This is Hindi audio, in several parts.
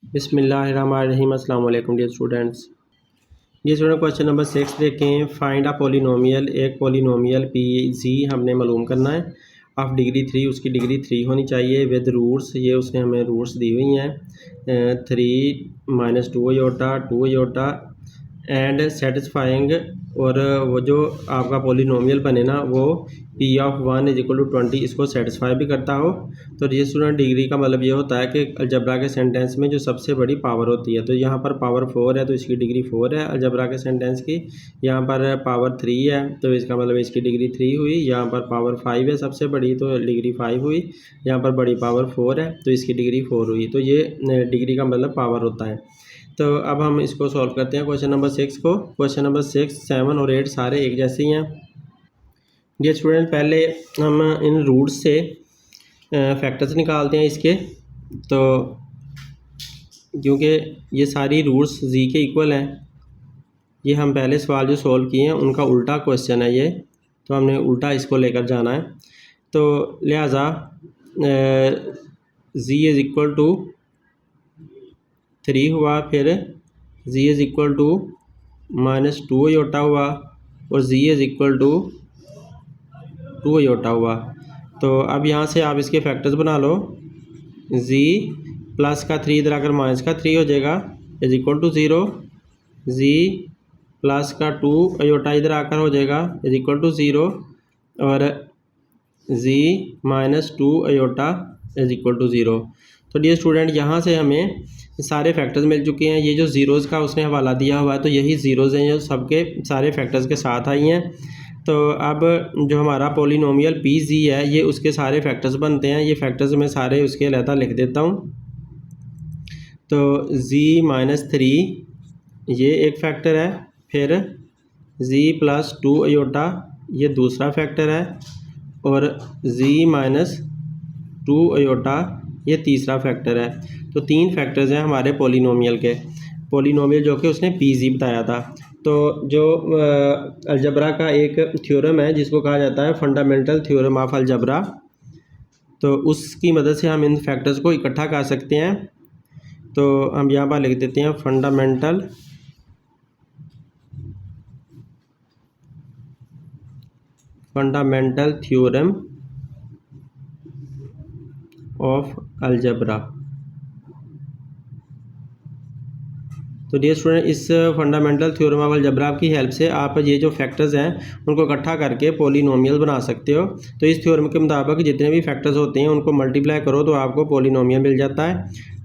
बिस्मिल्लाहिर्रहमानिर्रहीम। अस्सलाम वालेकुम डियर स्टूडेंट्स। क्वेश्चन नंबर 6 देखें। Find a polynomial. एक पोलिनोमियल पी जी हमने मालूम करना है। ऑफ डिग्री 3, उसकी डिग्री 3 होनी चाहिए विद रूट्स। ये उसने हमें रूट्स दी हुई हैं 3 - 2 आयोटा 2 आयोटा एंड सेटिस्फाइंग। और वो जो आपका पोलिनोमियल बने ना वो पी ऑफ 1 = 20 इसको सेटिस्फाई भी करता हो। तो ये स्टूडेंट डिग्री का मतलब ये होता है कि अलजबरा के सेंटेंस में जो सबसे बड़ी पावर होती है, तो यहाँ पर पावर 4 है तो इसकी डिग्री 4 है अलजबरा के सेंटेंस की। यहाँ पर पावर 3 है तो इसका मतलब इसकी डिग्री 3 हुई। यहाँ पर पावर 5 है सबसे बड़ी तो डिग्री 5 हुई। यहाँ पर बड़ी पावर 4 है तो इसकी डिग्री 4 हुई। तो ये डिग्री का मतलब पावर होता है। तो अब हम इसको सॉल्व करते हैं क्वेश्चन नंबर 6 को। क्वेश्चन नंबर 6, 7 और 8 सारे एक जैसे ही हैं। डियर स्टूडेंट, पहले हम इन रूट्स से फैक्टर्स निकालते हैं इसके। तो क्योंकि ये सारी रूट्स जी के इक्वल हैं, ये हम पहले सवाल जो सॉल्व किए हैं उनका उल्टा क्वेश्चन है ये, तो हमने उल्टा इसको लेकर जाना है। तो लिहाजा जी इज़ इक्वल टू 3 हुआ, फिर जी इज़ इक्वल टू -2 आयोटा हुआ और जी इज़ इक्वल टू 2 आयोटा हुआ। तो अब यहाँ से आप इसके फैक्टर्स बना लो। जी प्लस का 3 इधर आकर माइनस का 3 हो जाएगा इज इक्वल टू 0। जी प्लस का 2 आयोटा इधर आकर हो जाएगा इज इक्वल टू 0 और जी -2 आयोटा इज इक्वल टू 0। तो डियर स्टूडेंट, यहाँ से हमें सारे फैक्टर्स मिल चुके हैं। ये जो ज़ीरोज़ का उसने हवाला दिया हुआ है तो यही ज़ीरोज़ हैं जो सबके सारे फैक्टर्स के साथ आई हैं। तो अब जो हमारा पोलिनोमियल पी जी है ये उसके सारे फैक्टर्स बनते हैं। ये फैक्टर्स मैं सारे उसके अलहदा लिख देता हूँ। तो जी -3 ये एक फैक्टर है, फिर जी +2 आयोटा ये दूसरा फैक्टर है और जी -2 आयोटा ये तीसरा फैक्टर है। तो 3 फैक्टर्स हैं हमारे पोलिनोमियल के। पोलिनोमियल जो कि उसने पी जी बताया था। तो जो अलजबरा का एक थ्योरम है जिसको कहा जाता है फंडामेंटल थ्योरम ऑफ अलजबरा, तो उसकी मदद से हम इन फैक्टर्स को इकट्ठा कर सकते हैं। तो हम यहाँ पर लिख देते हैं फंडामेंटल थ्योरम ऑफ अलजबरा। तो डियर स्टूडेंट, इस फंडामेंटल थ्योरम ऑफ अलजबरा की हेल्प से आप ये जो फैक्टर्स हैं उनको इकट्ठा करके पोलिनोमियल बना सकते हो। तो इस थ्योरम के मुताबिक जितने भी फैक्टर्स होते हैं उनको मल्टीप्लाई करो तो आपको पोलिनोमियल मिल जाता है।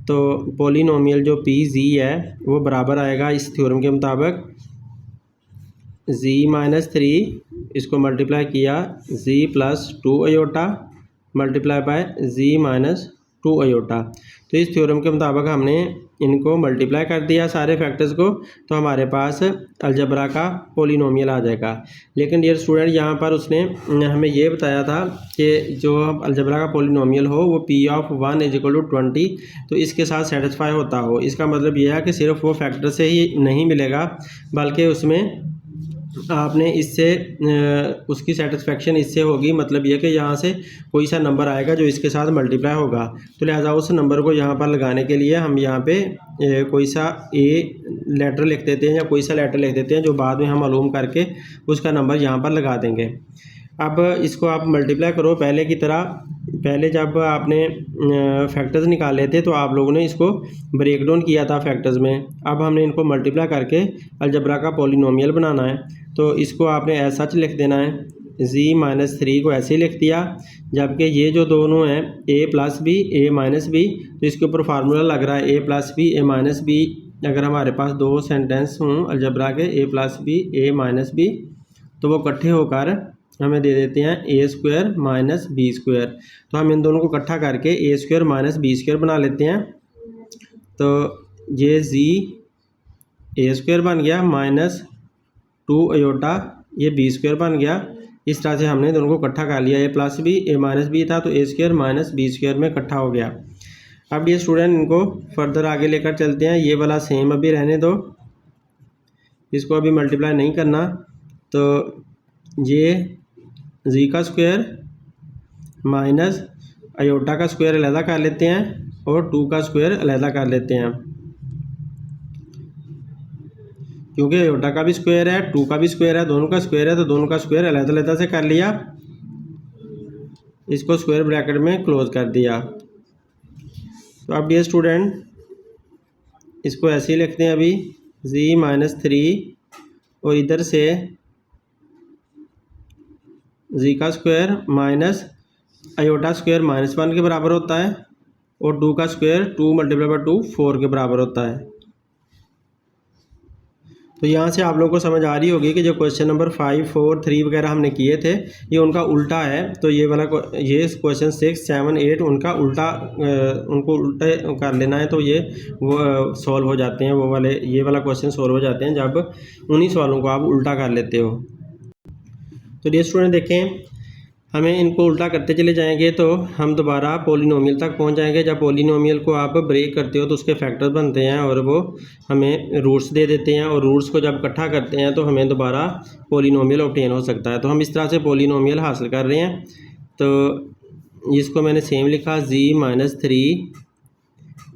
तो पोलिनोमियल जो पी जी है वो बराबर आएगा इस थ्योरम के मुताबिक जी -3 इसको मल्टीप्लाई किया जी +2 आयोटा मल्टीप्लाई बाय जी -2 आयोटा। तो इस थ्योरम के मुताबिक हमने इनको मल्टीप्लाई कर दिया सारे फैक्टर्स को, तो हमारे पास अलजबरा का पोलिनोमियल आ जाएगा। लेकिन डियर स्टूडेंट, यहाँ पर उसने हमें ये बताया था कि जो अलजबरा का पोलिनोमियल हो वो पी ऑफ 1 = 20 तो इसके साथ सेटिस्फाई होता हो। इसका मतलब यह है कि सिर्फ वो फैक्टर से ही नहीं मिलेगा बल्कि उसमें आपने इससे उसकी सेटिस्फेक्शन इससे होगी। मतलब ये कि यहाँ से कोई सा नंबर आएगा जो इसके साथ मल्टीप्लाई होगा। तो लिहाजा उस नंबर को यहाँ पर लगाने के लिए हम यहाँ पे कोई सा ए लेटर लिख देते हैं या कोई सा लेटर लिख देते हैं जो बाद में हम मालूम करके उसका नंबर यहाँ पर लगा देंगे। अब इसको आप मल्टीप्लाई करो पहले की तरह। पहले जब आपने फैक्टर्स निकाले थे तो आप लोगों ने इसको ब्रेक डाउन किया था फैक्टर्स में। अब हमने इनको मल्टीप्लाई करके अलजबरा का पोलिनोमियल बनाना है। तो इसको आपने ऐसा सच लिख देना है, जी -3 को ऐसे ही लिख दिया। जबकि ये जो दोनों हैं a + b a - b, तो इसके ऊपर फार्मूला लग रहा है a + b a - b। अगर हमारे पास दो सेंटेंस हों अलजबरा के a + b a - b तो वो इकट्ठे होकर हमें दे देते हैं a² - b²। तो हम इन दोनों को इकट्ठा करके a² - b² बना लेते हैं। तो ये जी a² बन गया -2 आयोटा ये b² बन गया। इस तरह से हमने दोनों को इकट्ठा कर लिया। a + b a - b था तो a² - b² में इकट्ठा हो गया। अब ये स्टूडेंट इनको फर्दर आगे लेकर चलते हैं। ये वाला सेम अभी रहने दो, इसको अभी मल्टीप्लाई नहीं करना। तो ये जी का स्क्वायर माइनस आयोटा का स्क्वायर अलहदा कर लेते हैं और 2 का स्क्वायर अलहदा कर लेते हैं, क्योंकि आयोटा का भी स्क्वायर है 2 का भी स्क्वायर है, दोनों का स्क्वायर है, तो दोनों का स्क्वायर अलहदा अलहदा से कर लिया, इसको स्क्वायर ब्रैकेट में क्लोज कर दिया। तो अब डियर स्टूडेंट इसको ऐसे ही लिखते हैं अभी z-3 और इधर से z का स्क्वायर माइनस आयोटा स्क्वायर -1 के बराबर होता है और 2 का स्क्वायर 2 × 2 4 के बराबर होता है। तो यहाँ से आप लोगों को समझ आ रही होगी कि जो क्वेश्चन नंबर 5, 4, 3 वगैरह हमने किए थे ये उनका उल्टा है। तो ये वाला ये क्वेश्चन 6, 7, 8 उनका उल्टा उनको उल्टा कर लेना है, तो ये वो सॉल्व हो जाते हैं, वो वाले ये वाला क्वेश्चन सॉल्व हो जाते हैं जब उन्हीं सवालों को आप उल्टा कर लेते हो। तो डियर स्टूडेंट देखें, हमें इनको उल्टा करते चले जाएंगे तो हम दोबारा पॉलिनोमियल तक पहुंच जाएंगे। जब पॉलिनोमियल को आप ब्रेक करते हो तो उसके फैक्टर्स बनते हैं और वो हमें रूट्स दे देते हैं, और रूट्स को जब इकट्ठा करते हैं तो हमें दोबारा पॉलिनोमियल ऑब्टेन हो सकता है। तो हम इस तरह से पॉलिनोमियल हासिल कर रहे हैं। तो इसको मैंने सेम लिखा z-3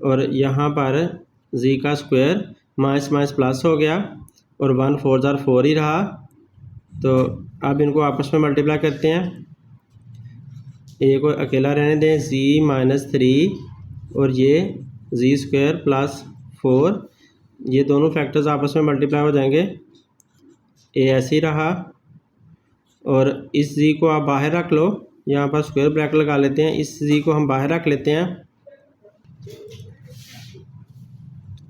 और यहाँ पर z का स्क्वायर माइनस माइनस प्लस हो गया और 1 4 जार 4 ही रहा। तो अब इनको आपस में मल्टीप्लाई करते हैं, ए को अकेला रहने दें z-3 और ये z² + 4, ये दोनों फैक्टर्स आपस में मल्टीप्लाई हो जाएंगे। ए ऐसे ही रहा और इस z को आप बाहर रख लो, यहाँ पर स्क्वायर ब्रैकेट लगा लेते हैं, इस z को हम बाहर रख लेते हैं,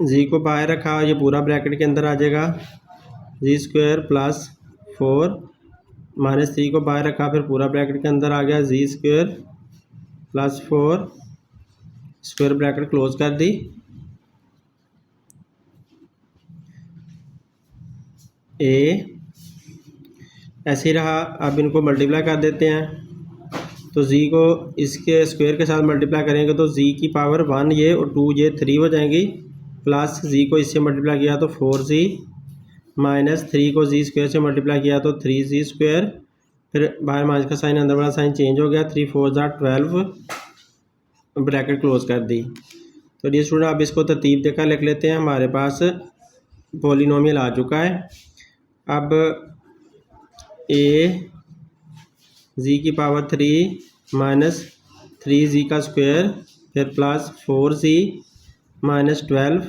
z को बाहर रखा, ये पूरा ब्रैकेट के अंदर आ जाएगा z² + 4 -3 को बाहर रखा, फिर पूरा ब्रैकेट के अंदर आ गया z² + 4, स्क्वायर ब्रैकेट क्लोज कर दी। ए ऐसे ही रहा, अब इनको मल्टीप्लाई कर देते हैं। तो z को इसके स्क्वायर के साथ मल्टीप्लाई करेंगे तो z की पावर 1 ये और 2 ये 3 हो जाएंगी, प्लस z को इससे मल्टीप्लाई किया तो 4z, -3 को z² से मल्टीप्लाई किया तो 3z², फिर बाहर माइनस का साइन अंदर वाला साइन चेंज हो गया, 3 4 जार 12, ब्रैकेट क्लोज कर दी। तो डियर स्टूडेंट अब इसको तरतीब देकर लिख लेते हैं। हमारे पास पॉलिनोमियल आ चुका है। अब a z की पावर 3 -3z का स्क्वायर फिर प्लस 4z -12,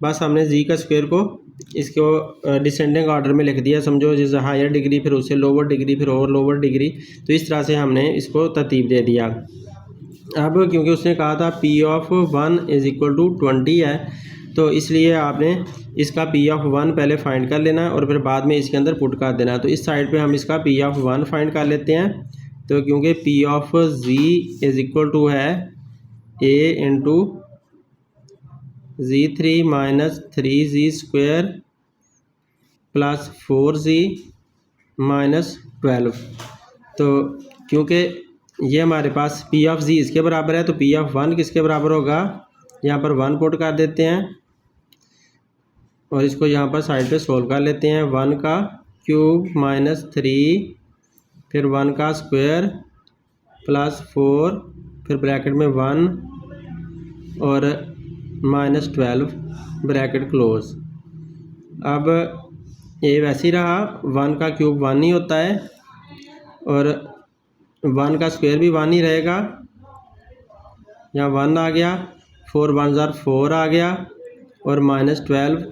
बस हमने z का स्क्वायर को इसको डिसेंडिंग ऑर्डर में लिख दिया, समझो जैसे हायर डिग्री फिर उससे लोअर डिग्री फिर और लोअर डिग्री, तो इस तरह से हमने इसको तरतीब दे दिया। अब क्योंकि उसने कहा था P(1) = 20 है, तो इसलिए आपने इसका P(1) पहले फाइंड कर लेना और फिर बाद में इसके अंदर पुट कर देना। तो इस साइड पे हम इसका P(1) फाइंड कर लेते हैं। तो क्योंकि P(z) = है a × z3 - 3z² + 4z -12। तो क्योंकि ये हमारे पास P(z) इसके बराबर है, तो P(1) किसके बराबर होगा, यहाँ पर 1 पुट कर देते हैं और इसको यहाँ पर साइड पे सोल्व कर लेते हैं। 1 का क्यूब -3 फिर 1 का स्क्वायर + 4 फिर ब्रैकेट में 1 और -12 ब्रैकेट क्लोज। अब ये वैसे ही रहा, 1 का क्यूब 1 ही होता है और 1 का स्क्वायर भी 1 ही रहेगा, यहाँ 1 आ गया, 4 1 जार 4 आ गया और -12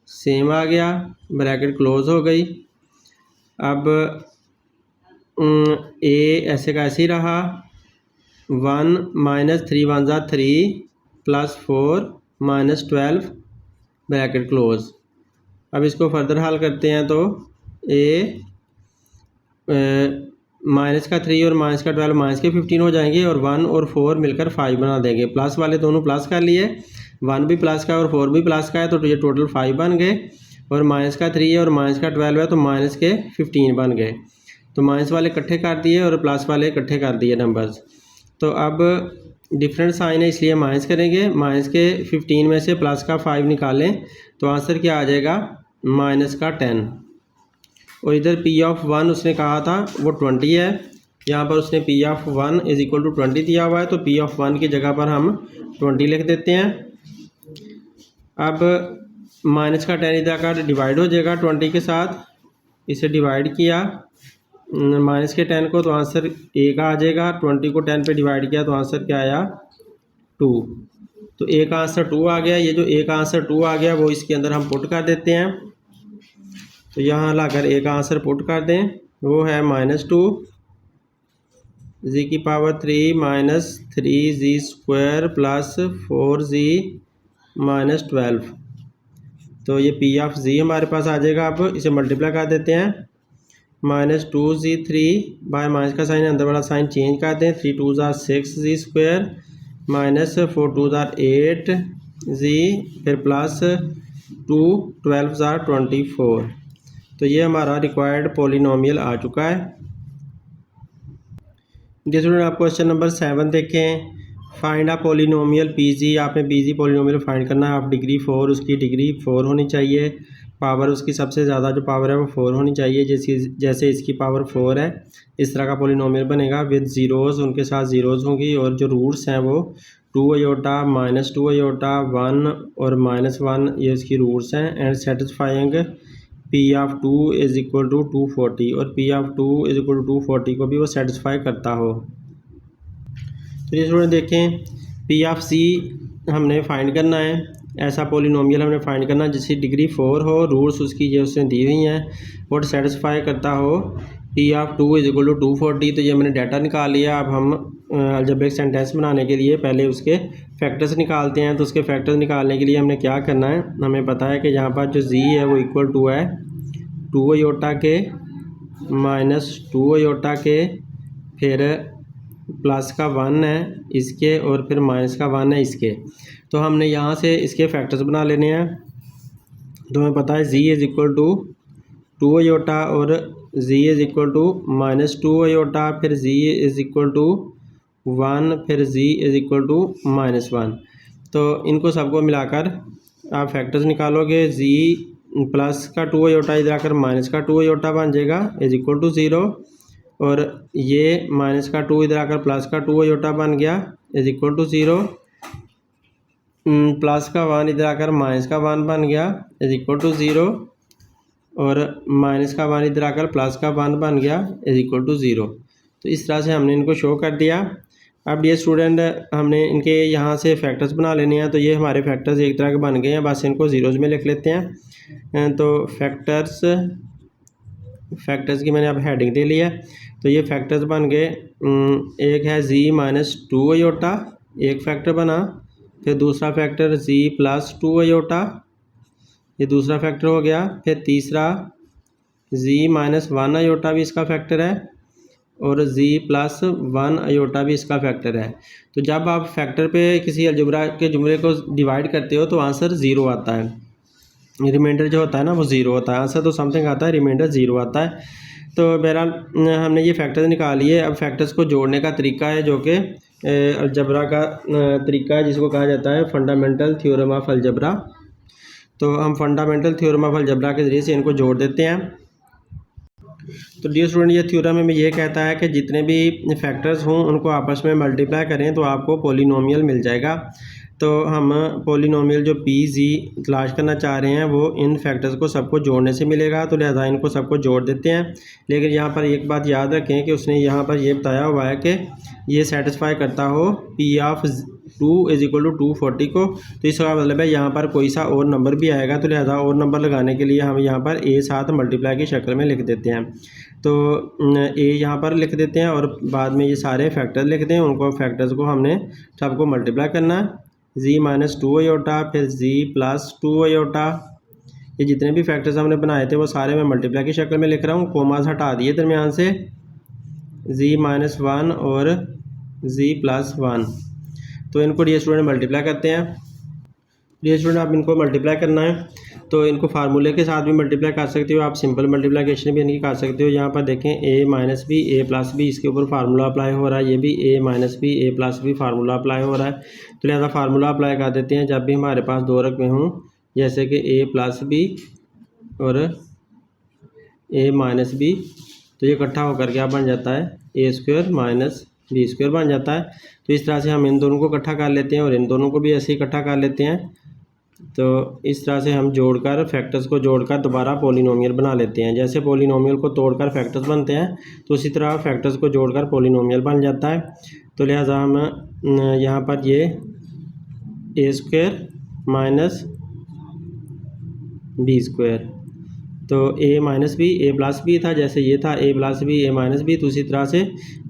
सेम आ गया, ब्रैकेट क्लोज हो गई। अब ए ऐसे का ऐसे ही रहा, 1 -3 1 जार 3 + 4 -12 ब्रैकेट क्लोज। अब इसको फर्दर हल करते हैं तो ए माइनस का 3 और माइनस का 12 माइनस के 15 हो जाएंगे और 1 और 4 मिलकर 5 बना देंगे। प्लस वाले दोनों प्लस कर लिए, 1 भी प्लस का और 4 भी प्लस का है, तो ये टोटल 5 बन गए। और माइनस का 3 है और माइनस का 12 है, तो माइनस के 15 बन गए। तो माइनस वाले इकट्ठे कर दिए और प्लस वाले इकट्ठे कर दिए नंबर्स। तो अब डिफरेंट साइन है इसलिए माइनस करेंगे, माइनस के 15 में से प्लस का 5 निकालें तो आंसर क्या आ जाएगा, -10। और इधर P(1) उसने कहा था वो 20 है, यहाँ पर उसने p of 1 is equal to 20 दिया हुआ है, तो पी ऑफ 1 की जगह पर हम 20 लिख देते हैं। अब माइनस का 10 इधर का डिवाइड हो जाएगा 20 के साथ, इसे डिवाइड किया माइनस के 10 को, तो आंसर ए का आ जाएगा। 20 को 10 पे डिवाइड किया तो आंसर क्या आया 2, तो ए का आंसर 2 आ गया। ये जो ए का आंसर 2 आ गया वो इसके अंदर हम पुट कर देते हैं, तो यहाँ लाकर ए का आंसर पुट कर दें, वो है -2 जी की power 3 minus 3z square plus 4z minus 12। तो ये पी ऑफ जी हमारे पास आ जाएगा। अब इसे मल्टीप्लाई कर देते हैं, -2z3 बाय माइनस का साइन अंदर वाला साइन चेंज कर दें, 3 2 6z स्क्वायर माइनस 4 2 8z फिर प्लस 2 12 24। तो ये हमारा रिक्वायर्ड पॉलिनोमियल आ चुका है। जी स्टूडेंट, आप क्वेश्चन नंबर 7 देखें। फाइंड आ पॉलिनोमियल पीजी। आपने पीजी पॉलिनोमियल फाइंड करना है। आप डिग्री 4, उसकी डिग्री 4 होनी चाहिए, पावर उसकी सबसे ज़्यादा जो पावर है वो 4 होनी चाहिए। जैसे इसकी पावर 4 है, इस तरह का पॉलिनोमियल बनेगा विद ज़ीरोज़, उनके साथ ज़ीरोज़ होंगी, और जो रूट्स हैं वो 2 अयोटा -2 अयोटा 1 और -1, ये इसकी रूट्स हैं। And satisfying p of 2 is equal to 240, और p of 2 is equal to 240 को भी वो सेटिस्फाई करता हो। तो ये स्टूडेंट देखें, पी ऑफ सी हमने फाइंड करना है। ऐसा पॉलिनोमियल हमने फाइंड करना है जिसकी डिग्री 4 हो, रूट्स उसकी ये उसने दी हुई हैं, और सेटिस्फाई करता हो P of 2 is equal to 240। तो ये मैंने डाटा निकाल लिया। अब हम अलजेब्रिक सेंटेंस बनाने के लिए पहले उसके फैक्टर्स निकालते हैं। तो उसके फैक्टर्स निकालने के लिए हमने क्या करना है, हमें पता है कि यहाँ पर जो जी है वो इक्वल टू है 2 अयोटा के -2 अयोटा के, फिर प्लस का 1 है इसके, और फिर माइनस का 1 है इसके। तो हमने यहाँ से इसके फैक्टर्स बना लेने हैं। तो हमें पता है जी इज़ इक्वल टू 2 अयोटा, और जी इज़ इक्वल टू -2 अयोटा, फिर जी इज़ इक्वल टू 1, फिर जी इज़ इक्वल टू -1। तो इनको सबको मिलाकर आप फैक्टर्स निकालोगे। जी प्लस का 2 अयोटा इधर आकर माइनस का 2 अयोटा बन जाएगा इज़ इक्वल टू 0, और ये माइनस का 2 इधर आकर प्लस का 2 अयोटा बन गया इज़ इक्वल टू 0, प्लस का 1 इधर आकर माइनस का 1 बन गया इज़ इक्वल टू 0, और माइनस का 1 इधर आकर प्लस का 1 बन गया इज़ इक्वल टू 0। तो इस तरह से हमने इनको शो कर दिया। अब ये स्टूडेंट हमने इनके यहाँ से फैक्टर्स बना लेने हैं। तो ये हमारे फैक्टर्स एक तरह के बन गए हैं, बस इनको ज़ीरोज़ में लिख लेते हैं। तो फैक्टर्स की मैंने अब हेडिंग दे लिया। तो ये फैक्टर्स बन गए, एक है जी -2 अयोटा, एक फैक्टर बना, फिर दूसरा फैक्टर जी +2 अयोटा, ये दूसरा फैक्टर हो गया, फिर तीसरा जी -1 अयोटा भी इसका फैक्टर है, और जी +1 अयोटा भी इसका फैक्टर है। तो जब आप फैक्टर पे किसी अलजेब्रा के जुमले को डिवाइड करते हो तो आंसर 0 आता है, रिमाइंडर जो होता है ना वो 0 होता है। आंसर तो समथिंग आता है, रिमाइंडर 0 आता है। तो बहरहाल हमने ये फैक्टर्स निकाल लिए। अब फैक्टर्स को जोड़ने का तरीका है जो कि अलजेब्रा का तरीका है, जिसको कहा जाता है फंडामेंटल थ्योरम ऑफ अलजेब्रा। तो हम फंडामेंटल थ्योरम ऑफ अलजेब्रा के ज़रिए से इनको जोड़ देते हैं। तो डियर स्टूडेंट, ये थ्योरम में ये कहता है कि जितने भी फैक्टर्स हों उनको आपस में मल्टीप्लाई करें तो आपको पॉलिनोमियल मिल जाएगा। तो हम पॉलिनोमियल जो पी जी तलाश करना चाह रहे हैं वो इन फैक्टर्स को सबको जोड़ने से मिलेगा, तो लिहाजा इनको सबको जोड़ देते हैं। लेकिन यहाँ पर एक बात याद रखें कि उसने यहाँ पर ये बताया हुआ है कि ये सेटिस्फाई करता हो P of 2 is equal to 240 को। तो इसका मतलब है यहाँ पर कोई सा और नंबर भी आएगा, तो लिहाजा और नंबर लगाने के लिए हम यहाँ पर ए साथ मल्टीप्लाई की शक्ल में लिख देते हैं। तो ए यहाँ पर लिख देते हैं और बाद में ये सारे फैक्टर लिखते हैं, उनको फैक्टर्स को हमने सबको मल्टीप्लाई करना है। जी -2 अयोटा, फिर जी +2 अयोटा, ये जितने भी फैक्टर्स हमने बनाए थे वो सारे मैं मल्टीप्लाई की शक्ल में लिख रहा हूँ। कोमास हटा दिए दरमियान से, जी -1 और जी +1। तो इनको डी स्टूडेंट मल्टीप्लाई करते हैं। डी स्टूडेंट आप इनको मल्टीप्लाई करना है तो इनको फार्मूले के साथ भी मल्टीप्लाई कर सकते हो, आप सिंपल मल्टीप्लिकेशन भी इनकी कर सकते हो। यहाँ पर देखें a - b a + b, इसके ऊपर फार्मूला अप्लाई हो रहा है, ये भी a - b a + b formula apply हो रहा है। तो लिहाजा फार्मूला अप्लाई कर देते हैं जब भी हमारे पास दो रकमें हों, जैसे कि a + b और a - b तो ये इकट्ठा होकर क्या बन जाता है, ए स्क्वायर माइनस बी स्क्वायर बन जाता है। तो इस तरह से हम इन दोनों को इकट्ठा कर लेते हैं और इन दोनों को भी ऐसे ही इकट्ठा कर लेते हैं। तो इस तरह से हम जोड़कर फैक्टर्स को जोड़कर दोबारा पॉलिनोमियल बना लेते हैं। जैसे पॉलिनोमियल को तोड़कर फैक्टर्स बनते हैं तो उसी तरह फैक्टर्स को जोड़कर पॉलिनोमियल बन जाता है। तो लिहाजा हम यहाँ पर ये ए स्क्वायर माइनस बी स्क्वायर, तो ए माइनस बी ए प्लस बी था, जैसे ये था ए प्लस बी ए माइनस बी, तो उसी तरह से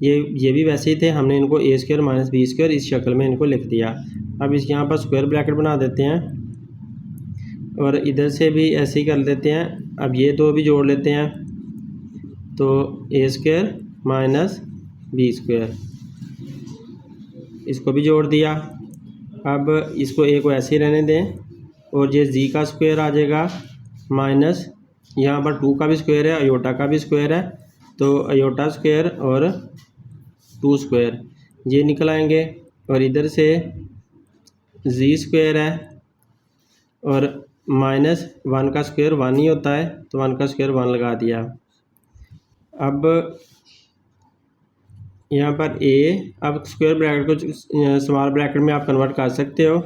ये भी वैसे ही थे। हमने इनको ए स्क्वायर माइनस बी स्क्वायर इस शक्ल में इनको लिख दिया। अब इस यहाँ पर स्क्वायर ब्रैकेट बना देते हैं और इधर से भी ऐसे ही कर देते हैं। अब ये दो भी जोड़ लेते हैं, तो ए स्क्वायर माइनस बी स्क्वायर, इसको भी जोड़ दिया। अब इसको ए को ऐसे ही रहने दें और ये जी का स्क्वायर आ जाएगा माइनस यहाँ पर 2 का भी स्क्वायर है, अयोटा का भी स्क्वायर है, तो अयोटा स्क्वायर और 2 स्क्वायर ये निकल आएंगे। और इधर से जी स्क्वायर है और माइनस 1 का स्क्वायर 1 ही होता है, तो 1 का स्क्वायर 1 लगा दिया। अब यहाँ पर ए, अब स्क्वायर ब्रैकेट को स्मॉल ब्रैकेट में आप कन्वर्ट कर सकते हो,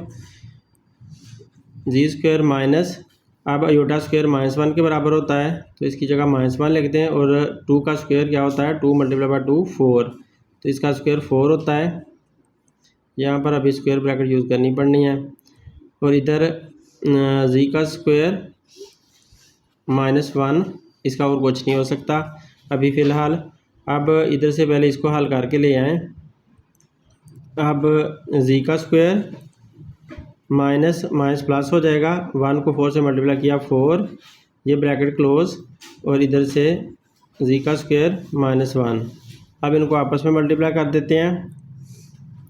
जी स्क्वायर माइनस, अब अयोटा स्क्वायर -1 के बराबर होता है, तो इसकी जगह -1 लिखते हैं। और 2 का स्क्वायर क्या होता है, 2 × 2 4, तो इसका स्क्वायर 4 होता है। यहाँ पर अभी स्क्वायर ब्रैकेट यूज़ करनी पड़नी है। और इधर जी का स्क्वायर -1, इसका और कुछ नहीं हो सकता अभी फ़िलहाल। अब इधर से पहले इसको हल करके ले आएँ। अब जी का स्क्वायर माइनस प्लस हो जाएगा, 1 को 4 से मल्टीप्लाई किया 4, ये ब्रैकेट क्लोज, और इधर से जी का स्क्वायर -1। अब इनको आपस में मल्टीप्लाई कर देते हैं,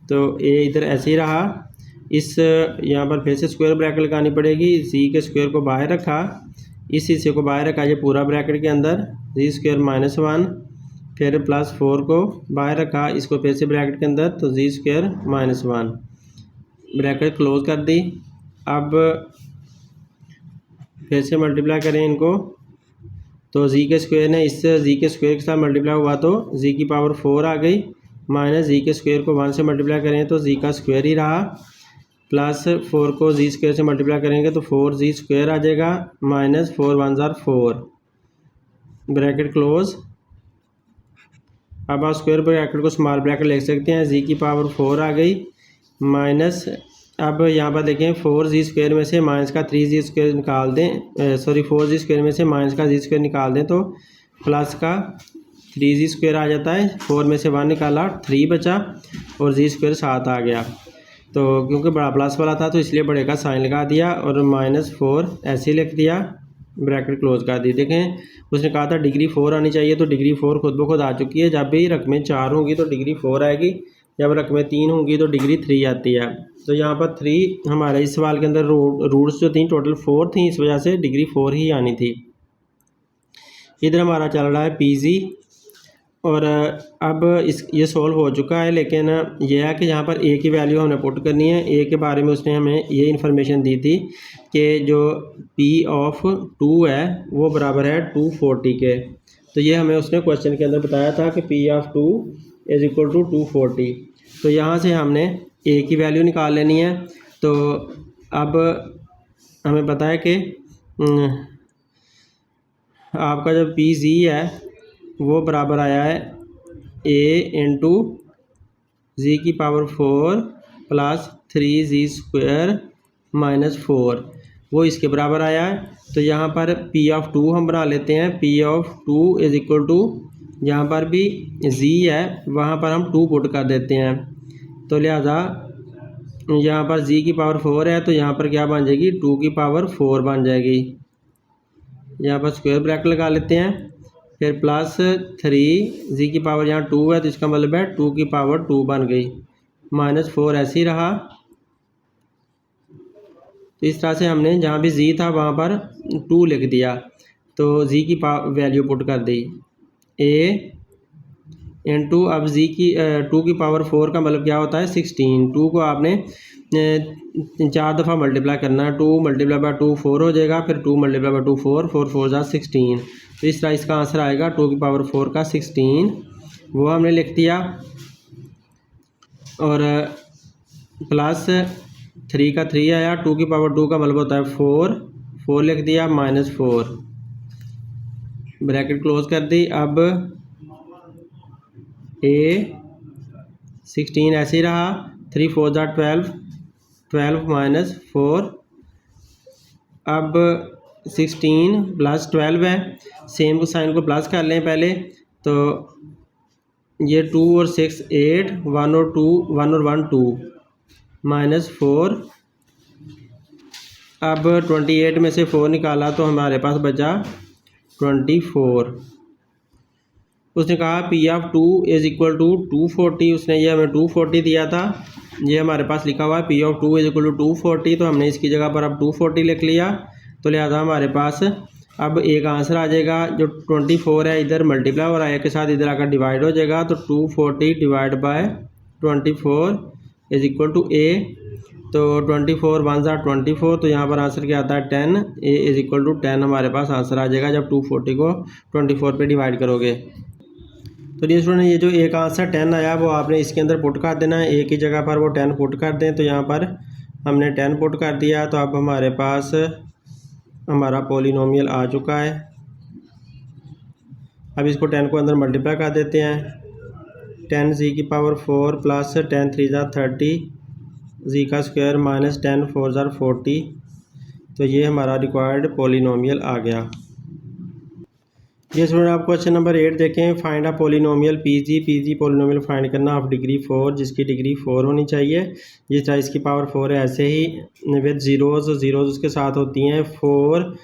तो ए इधर ऐसे ही रहा। इस यहाँ पर फिर से स्क्वायर ब्रैकेट लगानी पड़ेगी। जी के स्क्वायर को बाहर रखा, इस हिस्से को बाहर रखा, ये पूरा ब्रैकेट के अंदर जी स्क्वायर -1, फिर +4 को बाहर रखा, इसको फिर से ब्रैकेट के अंदर, तो जी स्क्वायर -1, ब्रैकेट क्लोज कर दी। अब फिर से मल्टीप्लाई करें इनको, तो जी के स्क्वायर ने इससे जी के स्क्वायर के साथ मल्टीप्लाई हुआ तो जी की पावर 4 आ गई, माइनस जी के स्क्वायर को 1 से मल्टीप्लाई करें तो जी का स्क्वायर ही रहा, +4 को जी स्क्वायर से मल्टीप्लाई करेंगे तो 4 जी स्क्वायर आ जाएगा, -4 1 ज़ार 4, ब्रैकेट क्लोज। अब आप स्क्वायर ब्रैकेट को स्मॉल ब्रैकेट लिख सकते हैं, जी की पावर 4 आ गई, माइनस, अब यहाँ पर देखें 4 जी स्क्वायर में से माइनस का 3 जी स्क्वायर निकाल दें, सॉरी 4 जी स्क्वायर में से माइनस का जी स्क्वायर निकाल दें तो प्लस का 3 जी स्क्वायर आ जाता है। 4 में से 1 निकाला, 3 बचा और जी स्क्वायर 7 आ गया। तो क्योंकि बड़ा प्लस वाला था तो इसलिए बड़े का साइन लगा दिया और -4 ऐसे ही लिख दिया, ब्रैकेट क्लोज कर दी। देखें उसने कहा था डिग्री 4 आनी चाहिए, तो डिग्री 4 खुद ब खुद आ चुकी है। जब भी रकमें 4 होंगी तो डिग्री 4 आएगी, जब रकमें 3 होंगी तो डिग्री 3 आती है। तो यहाँ पर 3 हमारे इस सवाल के अंदर रूट्स जो थी टोटल 4 थी, इस वजह से डिग्री 4 ही आनी थी। इधर हमारा चल रहा है पीजी, और अब ये सॉल्व हो चुका है, लेकिन यह है कि यहाँ पर ए की वैल्यू हमने पुट करनी है। ए के बारे में उसने हमें ये इन्फॉर्मेशन दी थी कि जो P ऑफ 2 है वो बराबर है 240 के। तो ये हमें उसने क्वेश्चन के अंदर बताया था कि P ऑफ 2 = 240। तो यहाँ से हमने ए की वैल्यू निकाल लेनी है। तो अब हमें पता है कि आपका जो PG है वो बराबर आया है A × जी की पावर 4 + 3G स्क्वायर -4, वो इसके बराबर आया है। तो यहाँ पर P ऑफ 2 हम बना लेते हैं। P ऑफ 2 = यहाँ पर भी G है, वहाँ पर हम 2 पुट कर देते हैं। तो लिहाजा यहाँ पर G की पावर 4 है, तो यहाँ पर क्या बन जाएगी, 2 की पावर 4 बन जाएगी। यहाँ पर स्क्वायर ब्रैकेट लगा लेते हैं, फिर +3 जी की पावर यहाँ 2 है, तो इसका मतलब है 2 की पावर 2 बन गई, -4 ऐसे ही रहा। तो इस तरह से हमने जहाँ भी जी था वहाँ पर 2 लिख दिया, तो जी की वैल्यू पुट कर दी A × अब जी की 2 की पावर 4 का मतलब क्या होता है 16। 2 को आपने 4 दफ़ा मल्टीप्लाई करना है, 2 × 2 4 हो जाएगा, फिर 2 × 2 4, 4 4 = 16। तो इस तरह इसका आंसर आएगा 2 की पावर 4 का 16, वो हमने लिख दिया। और प्लस 3 का 3 आया, 2 की पावर 2 का मतलब होता है 4 लिख दिया, -4 ब्रैकेट क्लोज कर दी। अब A16 ऐसे ही रहा, 3 4 ज़ा 12, 12 -4। अब 16 प्लस 12 है, सेम को साइन को प्लस कर लें पहले, तो ये 2 और 6 8, 1 और 2 1 और 1 2 -4। अब 28 में से 4 निकाला तो हमारे पास बचा 24। उसने कहा P(2) = 240, उसने ये हमें 240 दिया था, ये हमारे पास लिखा हुआ है P(2) = 240, तो हमने इसकी जगह पर अब 240 लिख लिया। तो लिहाजा हमारे पास अब एक आंसर आ जाएगा, जो 24 है इधर मल्टीप्लाई हो रहा है के साथ, इधर आकर डिवाइड हो जाएगा, तो 240 डिवाइड बाय 24 = A। तो 24 1 ज़ा 24, तो यहाँ पर आंसर क्या आता है 10। A = 10 हमारे पास आंसर आ जाएगा जब 240 को 24 पे डिवाइड करोगे। तो डियर स्टूडेंट, ये जो एक आंसर 10 आया वो आपने इसके अंदर पुट कर देना है, एक ही जगह पर वो 10 पुट कर दें। तो यहाँ पर हमने 10 पुट कर दिया, तो अब हमारे पास हमारा पॉलिनोमियल आ चुका है। अब इसको 10 को अंदर मल्टीप्लाई कर देते हैं, 10z⁴ प्लस 10 3 ज़ा 30 z² माइनस 10 4 ज़ा 40। तो ये हमारा रिक्वायर्ड पॉलिनोमियल आ गया। ये स्टूडेंट आप क्वेश्चन नंबर 8 देखें, find a polynomial PG polynomial find करना ऑफ डिग्री 4, जिसकी डिग्री 4 होनी चाहिए। जिस तरह इसकी पावर 4 है ऐसे ही विद ज़ीरोज़ उसके साथ होती हैं 4।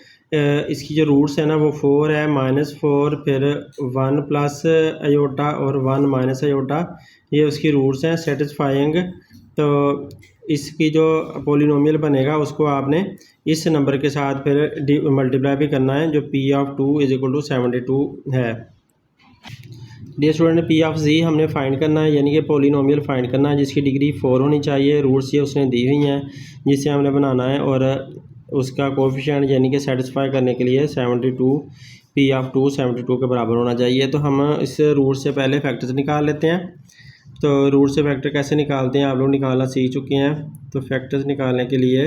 इसकी जो रूट्स है ना वो 4 है, -4, फिर 1 प्लस अयोटा और 1 माइनस अयोटा, ये उसकी रूट्स हैं सेटिस्फाइंग। तो इसकी जो पॉलिनोमियल बनेगा उसको आपने इस नंबर के साथ फिर मल्टीप्लाई भी करना है, जो P(2) = 72 है। डियर स्टूडेंट, P(z) हमने फाइंड करना है, यानी कि पॉलिनोमियल फाइंड करना है जिसकी डिग्री 4 होनी चाहिए। रूट्स ये उसने दी हुई हैं जिससे हमने बनाना है, और उसका कोफिशिएंट यानी कि सेटिस्फाई करने के लिए 72 P(2) 72 के बराबर होना चाहिए। तो हम इस रूट से पहले फैक्टर्स निकाल लेते हैं। तो रूट से फैक्टर कैसे निकालते हैं आप लोग निकालना सीख चुके हैं। तो फैक्टर्स निकालने के लिए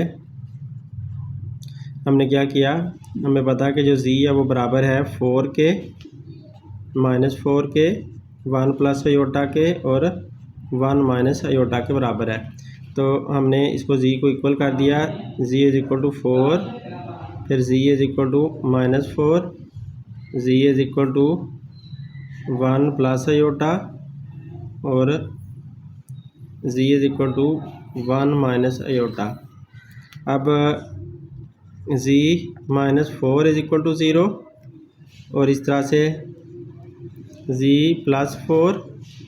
हमने क्या किया, हमें पता है कि जो z है वो बराबर है 4 के, -4 के, 1 प्लस अयोटा के और 1 माइनस अयोटा के बराबर है। तो हमने इसको z को इक्वल कर दिया, z = 4, फिर z = -4, z = 1 प्लस अयोटा और z = 1 माइनस अयोटा। अब z -4 = 0, और इस तरह से z +4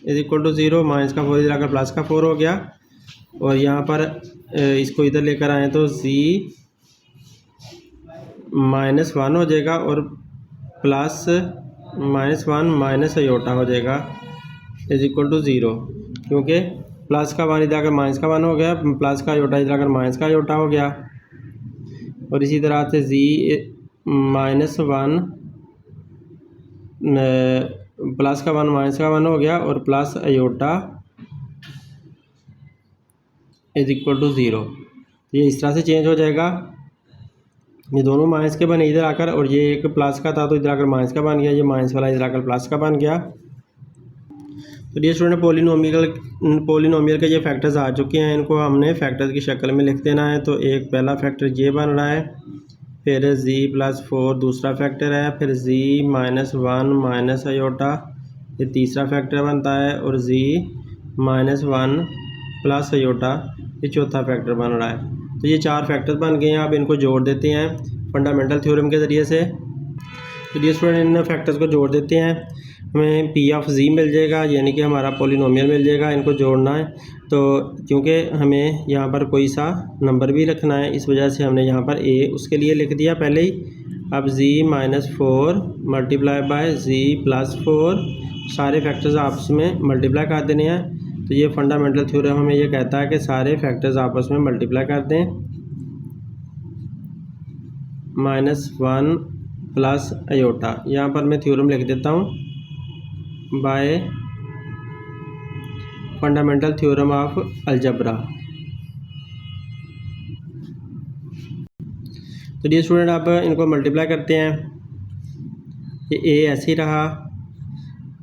= 0, माइनस का 4 इधर आकर प्लस का 4 हो गया, और यहाँ पर इसको इधर लेकर आए तो z -1 हो जाएगा और प्लस -1 माइनस अयोटा हो जाएगा = 0, क्योंकि प्लस का 1 इधर आकर माइनस का 1 हो गया, प्लस का अयोटा इधर आकर माइनस का अयोटा हो गया। और इसी तरह से z -1 प्लस का 1 माइनस का 1 हो गया, और प्लस अयोटा = 0। ये इस तरह से चेंज हो जाएगा, ये दोनों माइनस के बने इधर आकर, और ये एक प्लस का था तो इधर आकर माइनस का बन गया, ये माइनस वाला इधर आकर प्लस का बन गया। तो डियर स्टूडेंट, पॉलिनोमियल के ये फैक्टर्स आ चुके हैं, इनको हमने फैक्टर्स की शक्ल में लिख देना है। तो एक पहला फैक्टर ये बन रहा है, फिर z +4 दूसरा फैक्टर है, फिर z -1 माइनस अयोटा ये तीसरा फैक्टर बनता है, और z -1 प्लस अयोटा ये चौथा फैक्टर बन रहा है। तो ये 4 फैक्टर्स बन गए हैं। अब इनको जोड़ देते हैं फंडामेंटल थ्योरम के ज़रिए से। तो डियर स्टूडेंट, इन फैक्टर्स को जोड़ देते हैं, हमें P(z) मिल जाएगा, यानी कि हमारा पॉलिनोमियल मिल जाएगा। इनको जोड़ना है, तो क्योंकि हमें यहाँ पर कोई सा नंबर भी रखना है, इस वजह से हमने यहाँ पर a उसके लिए लिख दिया पहले ही। अब z -4 मल्टीप्लाई बाय z +4, सारे फैक्टर्स आपस में मल्टीप्लाई कर देने हैं। तो ये फंडामेंटल थ्योरम हमें ये कहता है कि सारे फैक्टर्स आपस में मल्टीप्लाई कर दें। -1 प्लस आयोटा। यहाँ पर मैं थ्योरम लिख देता हूँ, बाय फंडामेंटल थ्योरम ऑफ अलजब्रा। तो डियर स्टूडेंट आप इनको मल्टीप्लाई करते हैं, ये ए ऐसे ही रहा,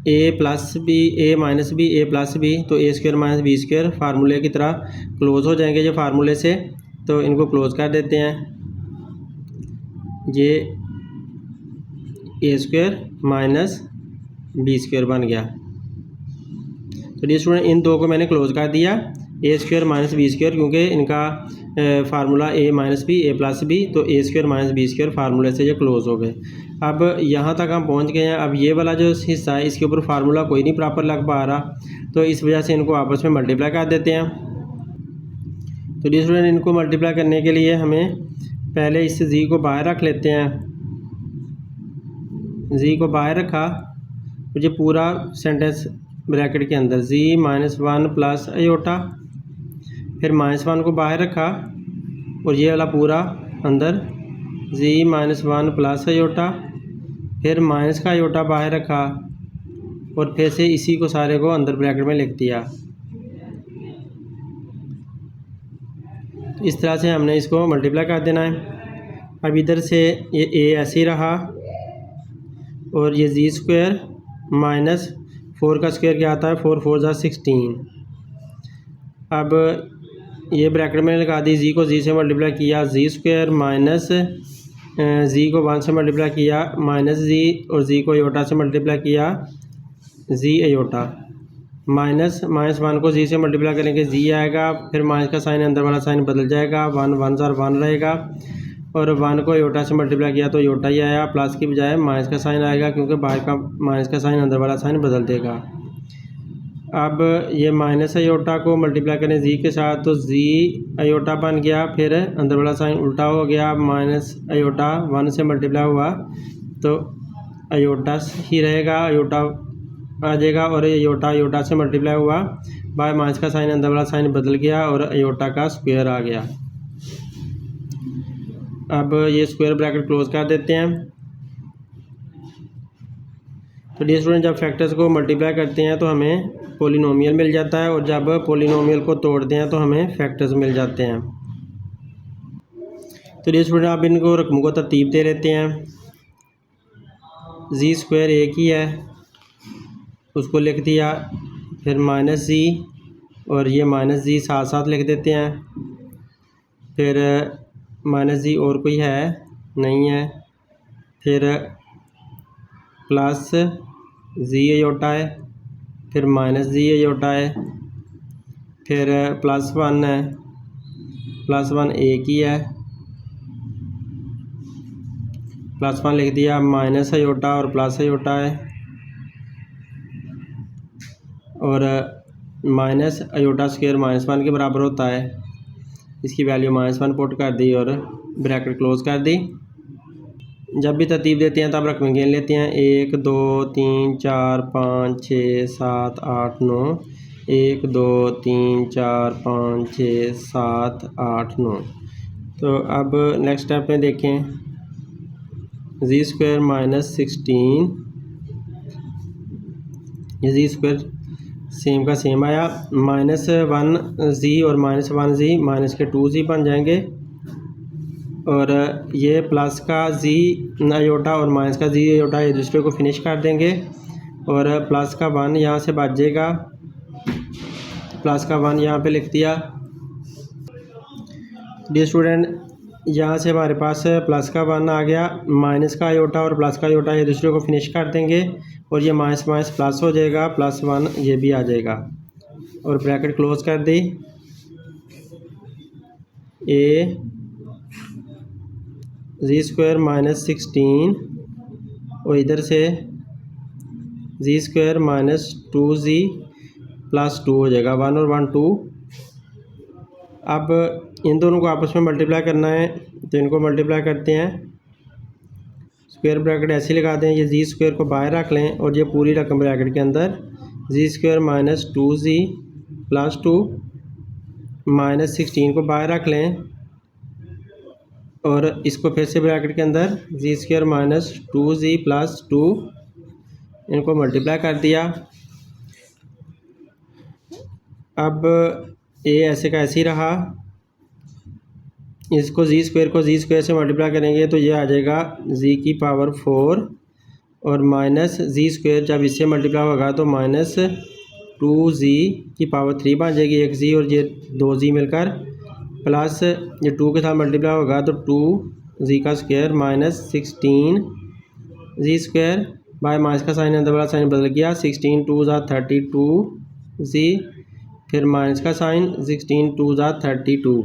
ए प्लस बी ए माइनस बी ए प्लस बी, तो ए स्क्वायर माइनस बी स्क्वायर फार्मूले की तरह क्लोज हो जाएंगे ये फार्मूले से, तो इनको क्लोज कर देते हैं। ये ए स्क्वायर माइनस बी स्क्वायर बन गया। तो डियर स्टूडेंट इन दो को मैंने क्लोज कर दिया, ए स्क्वायर माइनस बी स्क्वायर, क्योंकि इनका फार्मूला ए माइनस बी ए प्लस बी, तो ए स्क्वायर माइनस बी स्क्वायर फार्मूले से ये क्लोज हो गए। अब यहाँ तक हम पहुँच गए हैं। अब ये वाला जो हिस्सा है इसके ऊपर फार्मूला कोई नहीं प्रॉपर लग पा रहा, तो इस वजह से इनको आपस में मल्टीप्लाई कर देते हैं। तो डियर स्टूडेंट इनको मल्टीप्लाई करने के लिए हमें पहले इस जी को बाहर रख लेते हैं। जी को बाहर रखा, मुझे पूरा सेंटेंस ब्रैकेट के अंदर जी माइनस वन प्लस आयोटा, फिर माइनस वन को बाहर रखा और ये वाला पूरा अंदर जी माइनस वन प्लस आयोटा, फिर माइनस का आयोटा बाहर रखा और फिर से इसी को सारे को अंदर ब्रैकेट में लिख दिया। इस तरह से हमने इसको मल्टीप्लाई कर देना है। अब इधर से ये ए ऐसे ही रहा और ये जी स्क्वायर माइनस 4 का स्क्वायर क्या आता है, 4 4 जा 16। अब ये ब्रैकेट में लगा दी, जी को जी से मल्टीप्लाई किया, जी स्क्वायर माइनस जी को 1 से मल्टीप्लाई किया माइनस जी, और जी को आयोटा से मल्टीप्लाई किया जी आयोटा, माइनस 1 को जी से मल्टीप्लाई करेंगे जी आएगा, फिर माइनस का साइन अंदर वाला साइन बदल जाएगा, 1 1 जार 1 रहेगा, और 1 को आयोटा से मल्टीप्लाई किया तो आयोटा ही आया, प्लस की बजाय माइनस का साइन आएगा क्योंकि बाहर का माइनस का साइन अंदर वाला साइन बदल देगा। अब ये माइनस आयोटा को मल्टीप्लाई करें जी के साथ तो जी आयोटा बन गया, फिर अंदर वाला साइन उल्टा हो गया, माइनस आयोटा 1 से मल्टीप्लाई हुआ तो आयोटा ही रहेगा, आयोटा आ जाएगा, और आयोटा आयोटा से मल्टीप्लाई हुआ बाय माइनस का साइन अंदर वाला साइन बदल गया और आयोटा का स्क्वायर आ गया। अब ये स्क्वायर ब्रैकेट क्लोज कर देते हैं। तो डियर स्टूडेंट जब फैक्टर्स को मल्टीप्लाई करते हैं तो हमें पॉलिनोमियल मिल जाता है, और जब पॉलिनोमियल को तोड़ते हैं तो हमें फैक्टर्स मिल जाते हैं। तो डियर स्टूडेंट आप इनको रकमों को तरतीब दे लेते हैं। जी स्क्वायर एक ही है, उसको लिख दिया, फिर माइनस जी और ये माइनस जी साथ साथ लिख देते हैं, फिर माइनस जी और कोई है नहीं है, फिर प्लस जी आयोटा है, फिर माइनस जी आयोटा है, फिर प्लस 1 है, प्लस 1 एक ही है, प्लस 1 लिख दिया, माइनस आयोटा और प्लस आयोटा है, और माइनस आयोटा स्क्वायर -1 के बराबर होता है, इसकी वैल्यू -1 पुट कर दी और ब्रैकेट क्लोज कर दी। जब भी तरतीब देते हैं तब रकमें गिन लेते हैं, 1 2 3 4 5 6 7 8 9, 1 2 3 4 5 6 7 8 9। तो अब नेक्स्ट स्टेप में देखें, जी स्क्वायर -16, ये जी स्क्वायर सेम का सेम आया, -1 जी और -1 जी माइनस के 2 जी बन जाएंगे, और ये प्लस का जी आयोटा और माइनस का जी आयोटा एक दूसरे को फिनिश कर देंगे, और प्लस का 1 यहाँ से बच जाएगा, प्लस का 1 यहाँ पे लिख दिया। डियर स्टूडेंट यहाँ से हमारे पास प्लस का 1 आ गया, माइनस का आयोटा और प्लस का आयोटा एक दूसरे को फिनिश कर देंगे, और ये माइनस माइनस प्लस हो जाएगा, +1 ये भी आ जाएगा, और ब्रैकेट क्लोज कर दी। ए जी स्क्वायर -16 और इधर से जी स्क्वायर -2 + 2 हो जाएगा, 1 और 1 2। अब इन दोनों को आपस में मल्टीप्लाई करना है, तो इनको मल्टीप्लाई करते हैं, स्क्वायर ब्रैकेट ऐसे लगा दें, ये जी स्क्वायर को बाहर रख लें और ये पूरी रकम ब्रैकेट के अंदर जी स्क्वायर -2 + 2 -16 को बाहर रख लें, और इसको फिर से ब्रैकेट के अंदर जी स्क्वायर माइनस 2z प्लस 2 इनको मल्टीप्लाई कर दिया। अब ए ऐसे का ऐसे ही रहा, इसको जी स्क्वायर से मल्टीप्लाई करेंगे तो ये आ जाएगा जी की पावर 4 और माइनस जी स्क्वायर जब इससे मल्टीप्लाई होगा तो माइनस 2z की पावर 3 बन जाएगी, एक जी और ये 2z मिलकर, प्लस ये 2 के साथ मल्टीप्लाई होगा तो 2z का square minus 16z square by minus का साइन अंदर वाला साइन बदल गया, 16 2 ज़ा 32z, फिर माइनस का साइन 16 2 ज़ा 32,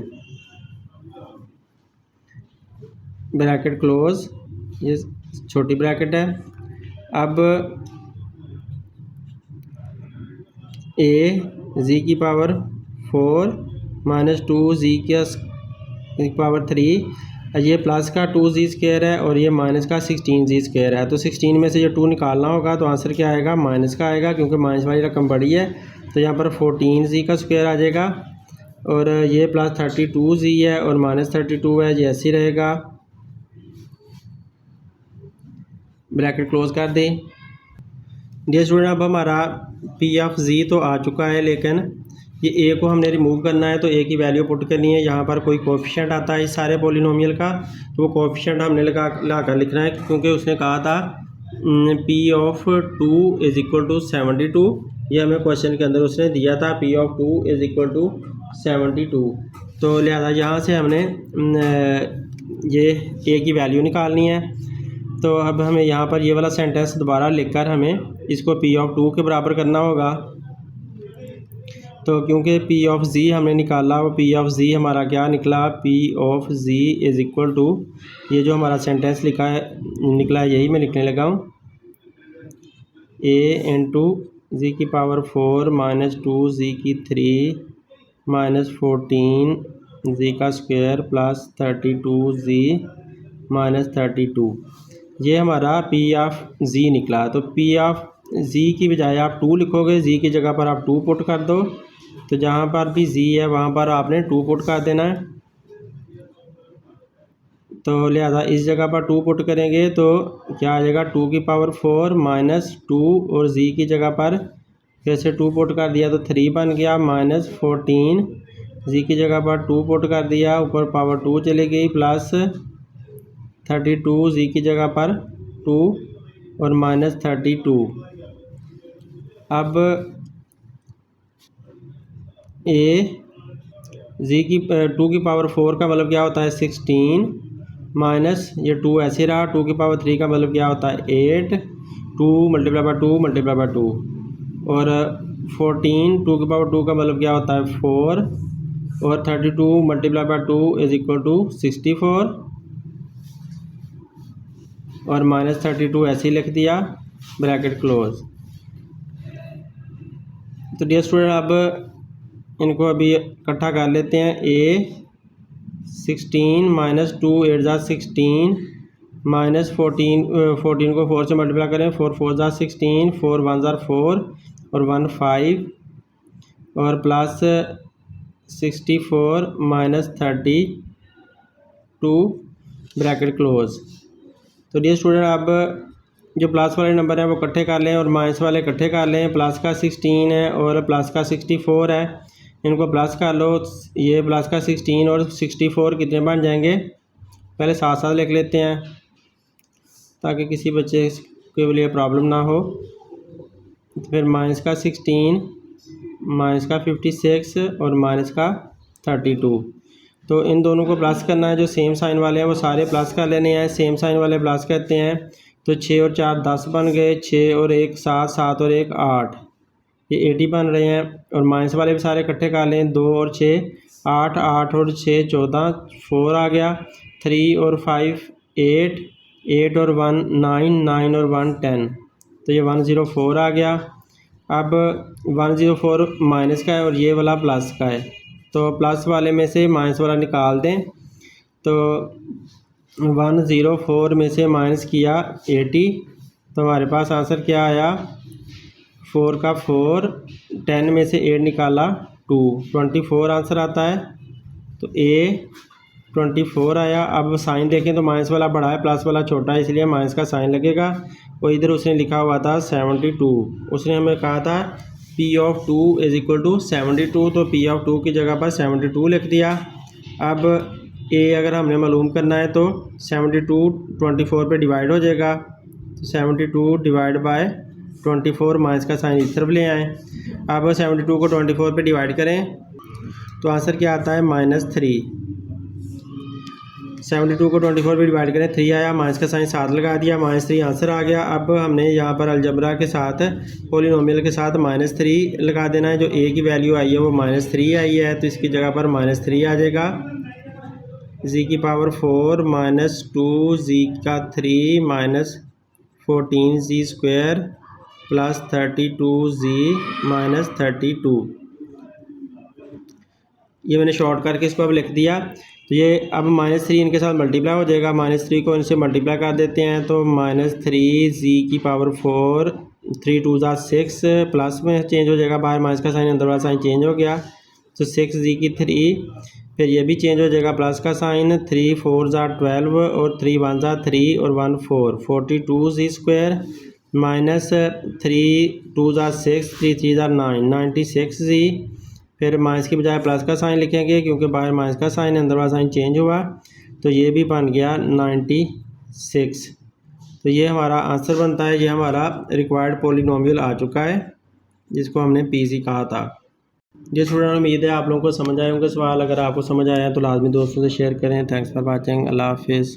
ब्रैकेट क्लोज, ये छोटी ब्रैकेट है। अब ए जी की पावर 4 माइनस 2z की पावर 3, ये प्लस का 2z स्क्वायर है और ये माइनस का 16z स्क्वायर है, तो 16 में से ये 2 निकालना होगा तो आंसर क्या आएगा, माइनस का आएगा, क्योंकि माइनस वाली रकम बड़ी है तो यहाँ पर 14z का स्क्वायर आ जाएगा, और ये प्लस 32z है और माइनस 32 है, ये ऐसे ही रहेगा, ब्रैकेट क्लोज कर दें। डियर स्टूडेंट, अब हमारा पी ऑफ जी तो आ चुका है, लेकिन ये ए को हमने रिमूव करना है तो ए की वैल्यू पुट करनी है। यहाँ पर कोई कोएफिशिएंट आता है इस सारे पॉलिनोमियल का, तो वो कोएफिशिएंट हमने ला कर लिखना है, क्योंकि उसने कहा था P of 2 is equal to 72, ये हमें क्वेश्चन के अंदर उसने दिया था, P of 2 is equal to 72, तो लिहाजा यहाँ से हमने ये ए की वैल्यू निकालनी है। तो अब हमें यहाँ पर ये वाला सेंटेंस दोबारा लिखकर हमें इसको पी ऑफ 2 के बराबर करना होगा। तो क्योंकि पी ऑफ जी हमने निकाला, वो पी ऑफ जी हमारा क्या निकला, P of G is equal to, ये जो हमारा सेंटेंस निकला है यही मैं लिखने लगा हूँ, ए इंटू जी की पावर 4 माइनस 2z की 3 माइनस 14z का स्क्वायर प्लस 32z माइनस 32, ये हमारा पी ऑफ जी निकला। तो पी ऑफ जी की बजाय आप 2 लिखोगे, जी की जगह पर आप 2 पुट कर दो, तो जहाँ पर भी जी है वहाँ पर आपने 2 पुट कर देना है। तो लिहाजा इस जगह पर 2 पुट करेंगे तो क्या आ जाएगा, 2 की पावर 4 माइनस 2 और जी की जगह पर फिर से 2 पुट कर दिया तो 3 बन गया, माइनस 14, जी की जगह पर 2 पुट कर दिया, ऊपर पावर 2 चली गई, प्लस 32 जी की जगह पर 2 और माइनस 32। अब ए जी की 2 की पावर 4 का मतलब क्या होता है 16, माइनस ये 2 ऐसे रहा, 2 की पावर 3 का मतलब क्या होता है 8, 2 मल्टीप्लाई बाय 2 मल्टीप्लाई बाय 2, और 14 2 की पावर 2 का मतलब क्या होता है 4, और 32 multiply by 2 is equal to 64, और माइनस 32 ऐसे ही लिख दिया, ब्रैकेट क्लोज। तो डियर स्टूडेंट, अब इनको अभी इकट्ठा कर लेते हैं, ए 16 माइनस 2 8 ज़ा 16 माइनस 14 को 4 से मल्टीप्लाई करें, 4 4 ज़ा 16, 4 1 ज़ा 4 और 1 5, और प्लस 64 माइनस 32, ब्रैकेट क्लोज। तो डियर स्टूडेंट, अब जो प्लस वाले नंबर हैं वो इकट्ठे कर लें और माइनस वाले इकट्ठे कर लें। प्लस का 16 है और प्लस का 64 है, इनको प्लस कर लो, ये प्लस का 16 और 64 कितने बन जाएंगे, पहले साथ साथ लिख लेते हैं ताकि किसी बच्चे के लिए प्रॉब्लम ना हो। फिर माइनस का 16, माइनस का 56 और माइनस का 32, तो इन दोनों को प्लस करना है, जो सेम साइन वाले हैं वो सारे प्लस कर लेने हैं, सेम साइन वाले प्लस करते हैं, तो 6 और 4 10 बन गए, 6 और 1 7, 7 और 1 8, ये 80 बन रहे हैं। और माइनस वाले भी सारे इकट्ठे कर लें, 2 और 6 8, 8 और 6 14, 4 आ गया, 3 और 5 8, 8 और 1 9, 9 और 1 10, तो ये 104 आ गया। अब 104 माइनस का है और ये वाला प्लस का है, तो प्लस वाले में से माइनस वाला निकाल दें, तो 104 में से माइनस किया 80, तो हमारे पास आंसर क्या आया, 4 का 4, 10 में से 8 निकाला 2, 24 आंसर आता है। तो ए 24 आया। अब साइन देखें तो माइनस वाला बड़ा है, प्लस वाला छोटा है, इसलिए माइनस का साइन लगेगा। और इधर उसने लिखा हुआ था 72, उसने हमें कहा था P of 2 is equal to 72, तो P ऑफ 2 की जगह पर 72 लिख दिया। अब A अगर हमने मालूम करना है तो 72 24 पे डिवाइड हो जाएगा, तो 72 डिवाइड बाय 24, माइनस का साइन इस तरफ ले आएँ। अब 72 को 24 पे डिवाइड करें तो आंसर क्या आता है -3। 72 को 24 पे डिवाइड करें 3 आया, माइनस का साइन साथ लगा दिया, -3 आंसर आ गया। अब हमने यहाँ पर अलजबरा के साथ पॉलिनोमियल के साथ -3 लगा देना है। जो A की वैल्यू आई है वो -3 आई है, तो इसकी जगह पर -3 आ जाएगा। z की पावर 4 -2 z का 3 -14z स्क्वायर प्लस 32z -32। ये मैंने शॉर्ट करके इसको अब लिख दिया। तो ये अब -3 इनके साथ मल्टीप्लाई हो जाएगा, -3 को इनसे मल्टीप्लाई कर देते हैं तो -3z की पावर 4, 3 2 6 प्लस में चेंज हो जाएगा, बाहर माइनस का साइन अंदर वाला साइन चेंज हो गया, तो 6z की 3, फिर ये भी चेंज हो जाएगा, प्लस का साइन 3 4 12 और 3 1 3 और 1 4, 42z स्क्वायर माइनस 3 2 6 3 3 9 96z, फिर माइनस की बजाय प्लस का साइन लिखेंगे क्योंकि बाहर माइनस का साइन अंदर वाला साइन चेंज हुआ, तो ये भी बन गया 96। तो ये हमारा आंसर बनता है, ये हमारा रिक्वायर्ड पॉलिनोमियल आ चुका है जिसको हमने PC कहा था। जी स्टूडेंट, उम्मीद है आप लोगों को समझ आए होंगे सवाल। अगर आपको समझ आया तो लाजमी दोस्तों से शेयर करें। Thanks for watching. अल्लाह हाफिज़।